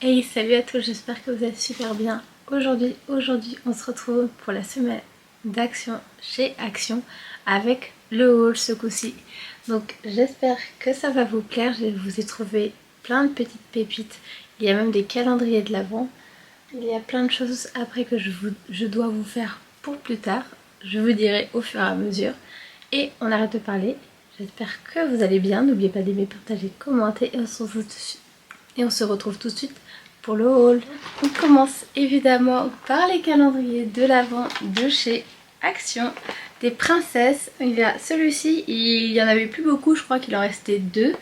Hey, salut à tous, j'espère que vous êtes super bien. Aujourd'hui, on se retrouve pour la semaine d'Action chez Action avec le haul ce coup-ci. Donc j'espère que ça va vous plaire, je vous ai trouvé plein de petites pépites. Il y a même des calendriers de l'Avent. Il y a plein de choses après que je dois vous faire pour plus tard. Je vous dirai au fur et à mesure. Et on arrête de parler. J'espère que vous allez bien. N'oubliez pas d'aimer, partager, commenter et on se retrouve tout de suite pour le haul. On commence évidemment par les calendriers de l'Avent de chez Action des princesses. Il y a celui-ci, il y en avait plus beaucoup, je crois qu'il en restait deux.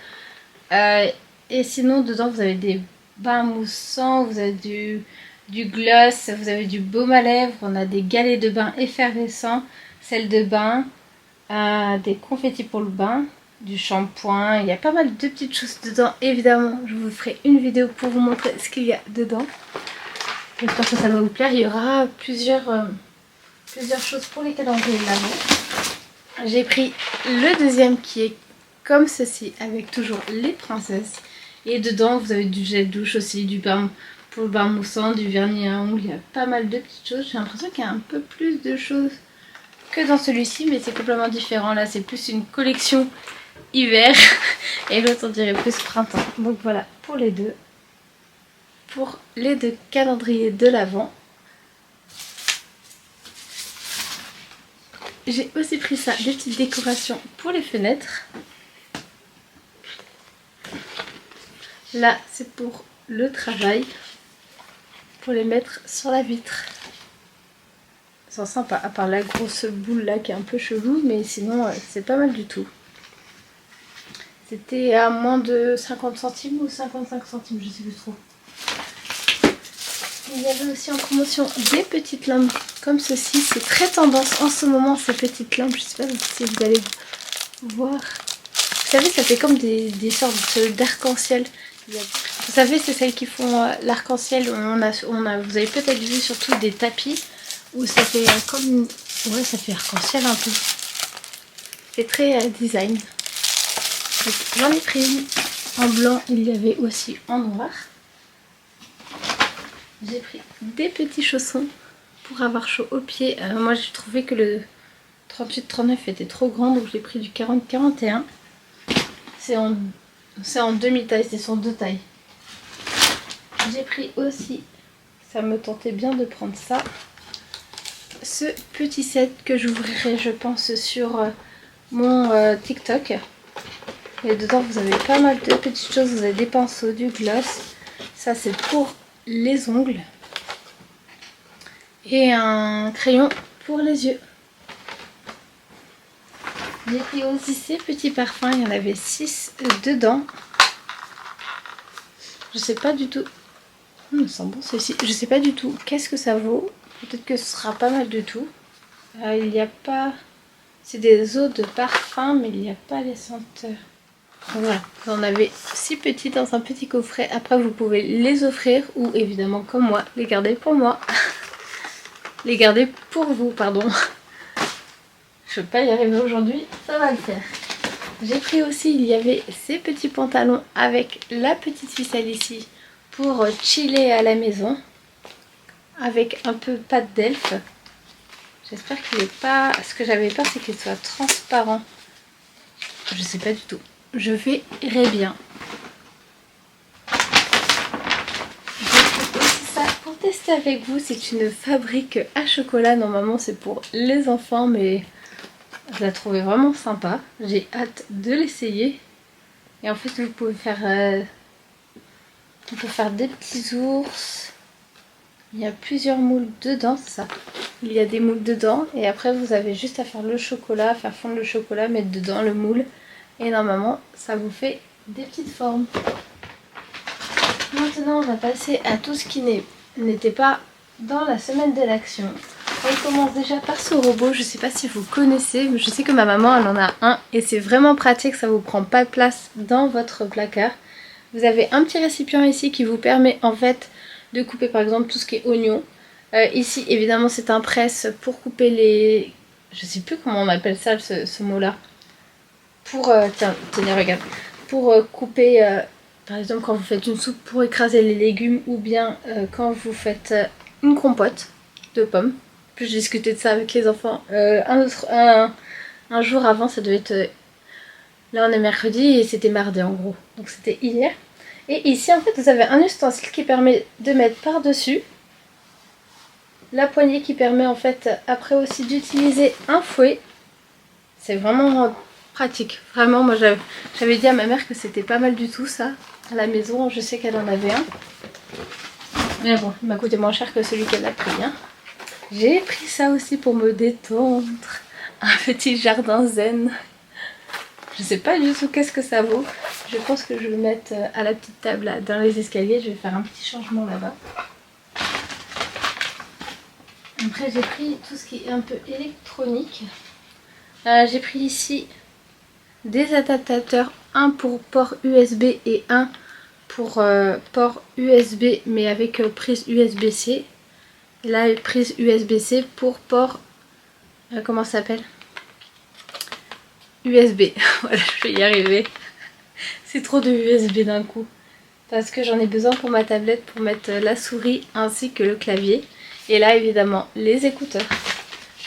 Et sinon dedans vous avez des bains moussants, vous avez du gloss, vous avez du baume à lèvres, on a des galets de bain effervescents, sel de bain, des confettis pour le bain, du shampoing, il y a pas mal de petites choses dedans. Évidemment, je vous ferai une vidéo pour vous montrer ce qu'il y a dedans. J'espère que ça va vous plaire. Il y aura plusieurs choses pour les calendriers de l'Avent. J'ai pris le deuxième qui est comme ceci, avec toujours les princesses. Et dedans, vous avez du gel douche aussi, du bain pour le bain moussant, du vernis à ongles. Il y a pas mal de petites choses. J'ai l'impression qu'il y a un peu plus de choses que dans celui-ci, mais c'est complètement différent. Là, c'est plus une collection hiver et l'autre on dirait plus printemps. Donc voilà pour les deux calendriers de l'Avent. J'ai aussi pris ça, des petites décorations pour les fenêtres. Là c'est pour le travail, pour les mettre sur la vitre. Ils sont sympas, à part la grosse boule là qui est un peu chelou, mais sinon c'est pas mal du tout. C'était à moins de 50 centimes ou 55 centimes, je sais plus trop. Il y avait aussi en promotion des petites lampes comme ceci. C'est très tendance en ce moment ces petites lampes. Je sais pas si vous allez voir. Vous savez, ça fait comme des sortes d'arc-en-ciel. Vous savez, c'est celles qui font l'arc-en-ciel. Vous avez peut-être vu surtout des tapis où ça fait comme... Ouais, ça fait arc-en-ciel un peu. C'est très design. J'en ai pris une en blanc, il y avait aussi en noir. J'ai pris des petits chaussons pour avoir chaud aux pieds. Moi j'ai trouvé que le 38-39 était trop grand, donc j'ai pris du 40-41. C'est en demi-taille, c'est sur deux tailles. J'ai pris aussi, ça me tentait bien de prendre ça, ce petit set que j'ouvrirai je pense sur mon TikTok. Et dedans vous avez pas mal de petites choses, vous avez des pinceaux, du gloss, ça c'est pour les ongles et un crayon pour les yeux. J'ai pris aussi ces petits parfums, il y en avait 6 dedans. Je sais pas du tout, il sent bon ceci, je sais pas du tout qu'est-ce que ça vaut, peut-être que ce sera pas mal du tout. Il n'y a pas, c'est des eaux de parfum mais il n'y a pas les senteurs. Voilà, vous en avez 6 petits dans un petit coffret. Après vous pouvez les offrir ou évidemment comme moi, les garder pour moi. Les garder pour vous, pardon. Je ne peux pas y arriver aujourd'hui, ça va le faire. J'ai pris aussi, il y avait ces petits pantalons avec la petite ficelle ici pour chiller à la maison. Avec un peu pâte d'elfe. J'espère qu'il n'est pas... Ce que j'avais peur c'est qu'il soit transparent. Je sais pas du tout. Je verrai bien. J'ai aussi ça pour tester avec vous. C'est une fabrique à chocolat. Normalement c'est pour les enfants mais je la trouvais vraiment sympa. J'ai hâte de l'essayer. Et en fait vous pouvez faire... on peut faire des petits ours. Il y a plusieurs moules dedans, c'est ça. Il y a des moules dedans et après vous avez juste à faire le chocolat, faire fondre le chocolat, mettre dedans le moule. Et normalement, ça vous fait des petites formes. Maintenant, on va passer à tout ce qui n'était pas dans la semaine de l'Action. On commence déjà par ce robot. Je ne sais pas si vous connaissez, mais je sais que ma maman, elle en a un. Et c'est vraiment pratique, ça ne vous prend pas de place dans votre placard. Vous avez un petit récipient ici qui vous permet en fait de couper par exemple tout ce qui est oignon. Ici, évidemment, c'est un presse pour couper les... Je ne sais plus comment on appelle ça, ce mot-là. Pour, tiens, tenez, regarde. Pour couper par exemple quand vous faites une soupe pour écraser les légumes ou bien quand vous faites une compote de pommes. Puis j'ai discuté de ça avec les enfants un jour avant, ça devait être... là on est mercredi et c'était mardi en gros, donc c'était hier. Et ici en fait vous avez un ustensile qui permet de mettre par-dessus la poignée qui permet en fait après aussi d'utiliser un fouet. C'est vraiment pratique. Vraiment, moi j'avais dit à ma mère que c'était pas mal du tout ça. À la maison, je sais qu'elle en avait un. Mais bon, il m'a coûté moins cher que celui qu'elle a pris. Hein. J'ai pris ça aussi pour me détendre. Un petit jardin zen. Je sais pas du tout qu'est-ce que ça vaut. Je pense que je vais le mettre à la petite table là, dans les escaliers. Je vais faire un petit changement là-bas. Après j'ai pris tout ce qui est un peu électronique. J'ai pris ici des adaptateurs, un pour port USB et un pour port USB mais avec prise USB-C. Et là prise USB-C pour port, comment ça s'appelle, USB. Voilà, je vais y arriver. C'est trop de USB d'un coup. Parce que j'en ai besoin pour ma tablette pour mettre la souris ainsi que le clavier. Et là évidemment les écouteurs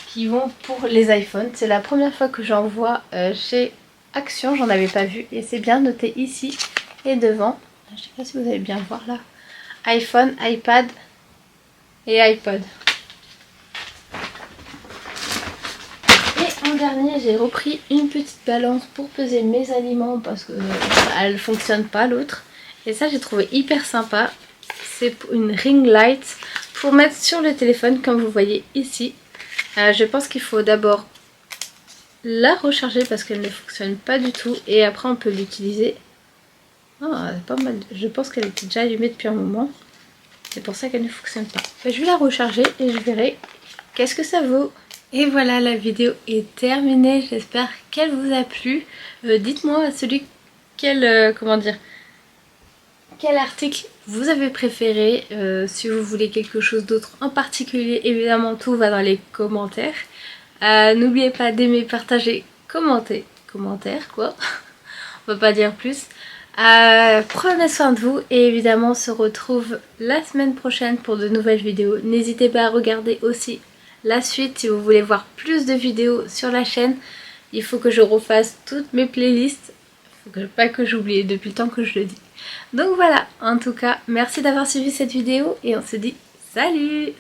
qui vont pour les iPhones. C'est la première fois que j'en vois chez Action, j'en avais pas vu et c'est bien noté ici et devant. Je sais pas si vous allez bien voir là. iPhone, iPad et iPod. Et en dernier, j'ai repris une petite balance pour peser mes aliments parce que elle fonctionne pas l'autre. Et ça j'ai trouvé hyper sympa. C'est une ring light pour mettre sur le téléphone comme vous voyez ici. Je pense qu'il faut d'abord la recharger parce qu'elle ne fonctionne pas du tout et après on peut l'utiliser. Ah, pas mal. Je pense qu'elle était déjà allumée depuis un moment. C'est pour ça qu'elle ne fonctionne pas. Je vais la recharger et je verrai qu'est-ce que ça vaut. Et voilà, la vidéo est terminée. J'espère qu'elle vous a plu. Dites-moi comment dire, quel article vous avez préféré, si vous voulez quelque chose d'autre en particulier, évidemment tout va dans les commentaires. N'oubliez pas d'aimer, partager, commenter, commentaire quoi, on va pas dire plus. Prenez soin de vous et évidemment on se retrouve la semaine prochaine pour de nouvelles vidéos. N'hésitez pas à regarder aussi la suite si vous voulez voir plus de vidéos sur la chaîne. Il faut que je refasse toutes mes playlists, il faut pas que j'oublie depuis le temps que je le dis. Donc voilà, en tout cas, merci d'avoir suivi cette vidéo et on se dit salut!